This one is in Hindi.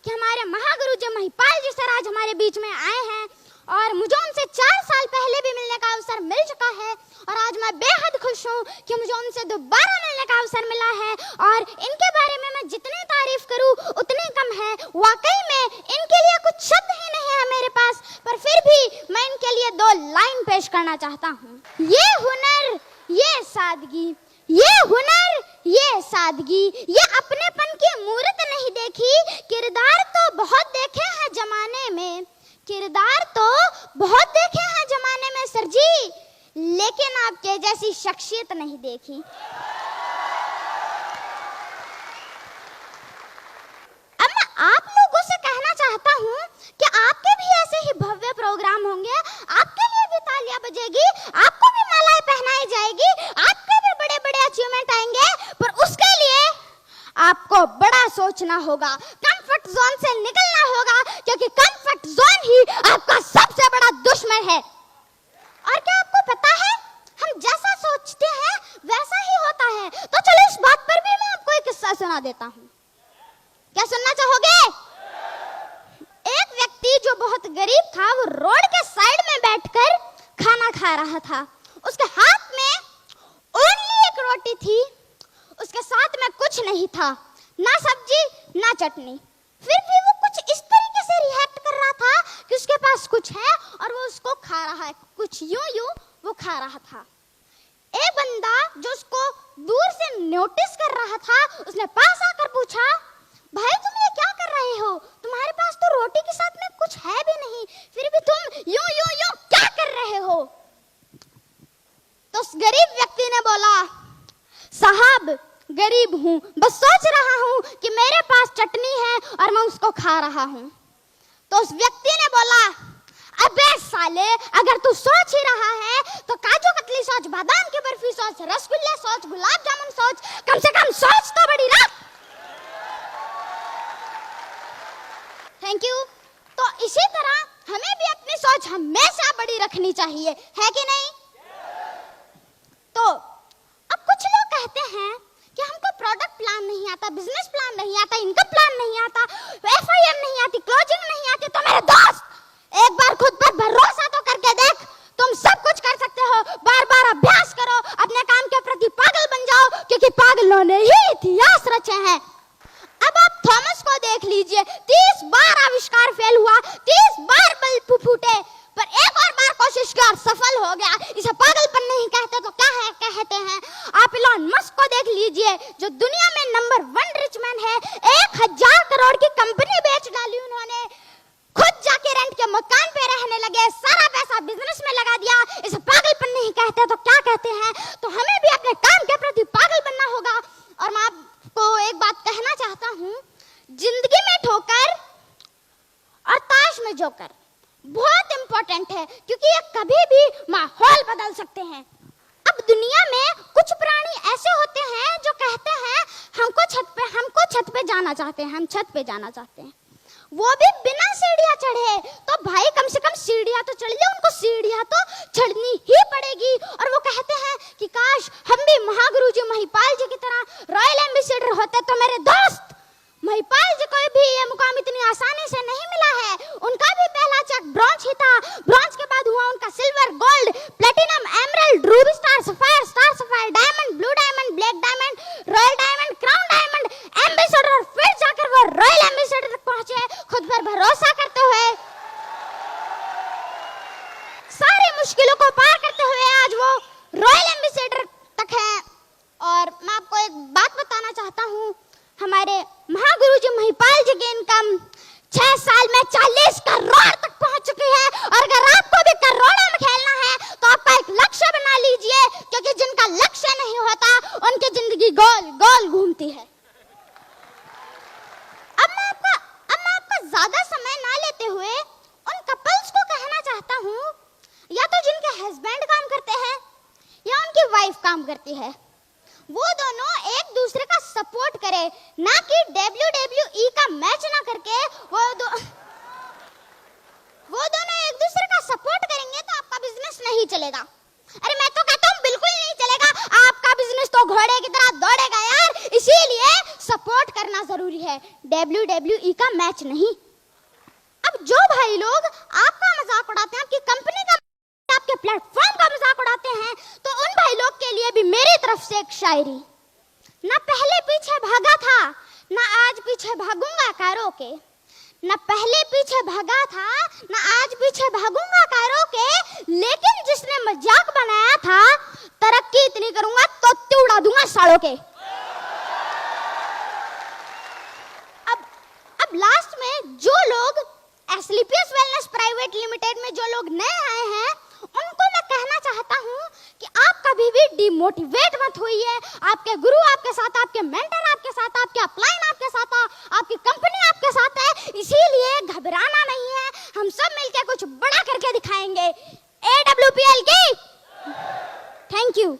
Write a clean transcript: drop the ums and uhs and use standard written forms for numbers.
कि हमारे महागुरु जी महिपाल जी सर आज हमारे बीच में आए हैं और मुझे उनसे 4 साल पहले भी मिलने का अवसर मिल चुका है और आज मैं बेहद खुश हूँ कि मुझे उनसे दोबारा मिलने का अवसर मिला है और इनके बारे में मैं जितनी तारीफ करूँ उतनी कम है। वाकई में इनके लिए कुछ शब्द ही नहीं है मेरे पास, पर फिर भी मैं इनके लिए 2 लाइन पेश करना चाहता हूँ। ये हुनर, ये सादगी, ये हुनर, ये सादगी, ये अपनेपन की मूरत नहीं देखी, किरदार तो बहुत देखे हैं जमाने में, किरदार तो बहुत देखे हैं जमाने में सर जी, लेकिन आपके जैसी शख्सियत नहीं देखी। अब मैं आप लोगों से कहना चाहता हूँ कि आपके भी ऐसे ही भव्य प्रोग्राम होंगे, आपके लिए भी तालियां बजेगी, आपको भी मालाएं पहनाई जाएगी, आपके भी बड़े बड़े अचीवमेंट आएंगे, पर उसके लिए आपको बड़ा सोचना होगा, कंफर्ट जोन से निकलना होगा, क्योंकि कंफर्ट जोन ही आपका सबसे बड़ा दुश्मन है। और क्या आपको पता है, हम जैसा सोचते हैं वैसा ही होता है। तो चलो इस बात पर भी मैं आपको एक किस्सा सुना देता हूँ। क्या सुनना चाहोगे? एक व्यक्ति जो बहुत गरीब था, वो रोड के साइड में बैठकर खाना खा रहा था। उसके हाथ में ओनली एक रोटी थी, उसके साथ में कुछ नहीं था, ना सब्जी ना चटनी। फिर भी वो कुछ इस तरीके से रिएक्ट कर रहा था कि उसके पास कुछ है और वो उसको खा रहा है, कुछ यूं वो खा रहा था। एक बंदा जो उसको दूर से नोटिस कर रहा था, उसने पास आकर पूछा, भाई तुम ये क्या कर रहे हो? तुम्हारे पास तो रोटी के साथ में कुछ है भी नहीं, फिर भी तुम यूं क्या कर रहे हो? तो उस गरीब व्यक्ति ने बोला, साहब गरीब हूँ, बस सोच रहा हूँ कि मेरे पास चटनी है और मैं उसको खा रहा हूँ। तो उस व्यक्ति ने बोला, अबे साले, अगर तू सोच ही रहा है तो काजू कतली सोच, बादाम की बर्फी सोच, रसगुल्ले सोच, गुलाब जामुन सोच, कम से कम सोच तो बड़ी ना। Thank you. तो इसी तरह हमें भी अपनी सोच हमेशा बड़ी रखनी चाहिए, है कि नहीं? तो अब कुछ लोग कहते हैं कि हमको प्रोडक्ट प्लान नहीं आता, बिजनेस प्लान नहीं आता, इनकम प्लान नहीं आता, FIM नहीं आती, क्लोजिंग नहीं आती। तो मेरे दोस्त, एक बार खुद पर भरोसा तो करके देख, तुम सब कुछ कर सकते हो। बार बार अभ्यास करो, अपने काम के प्रति पागल बन जाओ, क्योंकि पागलों ने ही इतिहास रचे हैं। अब आप थॉमस को देख लीजिए, 30 बार आविष्कार फेल हुआ, 30 बार बल्ब फूटे, पर एक और बार कोशिश की और सफल हो गया। इसे पागलपन नहीं कहते तो क्या है कहते हैं? आप इलॉन मस्क को देख लीजिए, जो दुनिया में नंबर 1 रिच मैन है, 1000 करोड़ की कंपनी बेच डाली उन्होंने, खुद जाके रेंट के मकान पे रहने लगे, सारा पैसा बिजनेस में लगा दिया। इसे पागलपन नहीं कहते तो क्या कहते हैं? तो हमें भी अपने काम के प्रति पागल बनना होगा। और मैं आपको एक बात कहना चाहता हूँ, जिंदगी में ठोकर और ताश में जोकर बहुत इंपॉर्टेंट है, क्योंकि ये कभी भी माहौल बदल सकते हैं। अब दुनिया में कुछ प्राणी ऐसे होते हैं जो कहते हैं हमको छत पे जाना चाहते हैं, हम छत पे जाना चाहते हैं, वो भी बिना सीढ़ियां चढ़े। तो भाई कम से कम सीढ़ियां तो चढ़ ले, उनको सीढ़ियां तो चढ़नी ही पड़ेगी। और वो कहते हैं कि काश हम भी महागुरु जी महिपाल जी की तरह रॉयल एम्बेसडर होते। तो मेरे दोस्त, महिपाल जी को भी ये मुकाम इतनी आसानी से नहीं मिला है। उनका भी पहला चेक ब्रॉन्ज ही था, ब्रॉन्ज के बाद हुआ उनका silver, gold, platinum, emerald, Ruby star sapphire, diamond, blue diamond, black diamond, royal diamond, crown diamond, ambassador, फिर जाकर वो रॉयल एम्बेसडर तक पहुंचे, खुद पर भरोसा करते हुए, सारी मुश्किलों को पार करते हुए आज वो रॉयल एम्बेसडर तक है। और मैं आपको एक बात बताना चाहता हूँ, हमारे महागुरु जी महिपाल जी की इनकम 6 साल में 40 करोड़ तक पहुंच चुकी है। और अगर आपको भी करोड़ों में खेलना है तो आपका एक लक्ष्य बना लीजिए, क्योंकि जिनका लक्ष्य नहीं होता उनकी जिंदगी गोल गोल घूमती है। अब मैं आपका ज्यादा समय ना लेते हुए उन कपल्स को कहना चाहता हूँ, या तो जिनके हस्बैंड काम करते हैं या उनकी वाइफ काम करती है, वो दोनों एक दूसरे का सपोर्ट करे, ना कि WWE का मैच ना करके वो दोनों एक दूसरे का सपोर्ट करेंगे तो आपका बिजनेस नहीं चलेगा। अरे मैं तो कहता हूँ बिल्कुल नहीं चलेगा, आपका बिजनेस तो घोड़े की तरह दौड़ेगा यार। इसीलिए सपोर्ट करना होना जरूरी है, WWE का मैच नहीं। अब जो भाई लोग आपका मजाक उड़ाते हैं, आपकी कंपनी का, आपके प्लेटफॉर्म का मजाक उड़ाते हैं, तो उन भाई लोग के लिए भी मेरी तरफ से एक शायरी। ना पहले पीछे भागा था, ना आज पीछे भागूंगा कारों के। ना पहले पीछे भागा था, ना आज पीछे भागूंगा कारों के, लेकिन जिसने मजाक बनाया था, तरक्की इतनी करूंगा तो उड़ा दूंगा सालों के। अब लास्ट में जो लोग एस्क्लेपियस वेलनेस प्राइवेट लिमिटेड में जो लोग नए आए हैं, उनको मैं कहना चाहता हूं कि आप कभी भी डिमोटिवेट मत होइए। आपके गुरु आपके साथ, आपके मेंटर आपके साथ, आपके अपलाइन आपके साथ, आपकी कंपनी आपके साथ है, इसीलिए घबराना नहीं है। हम सब मिलकर कुछ बड़ा करके दिखाएंगे। AWPL की थैंक यू।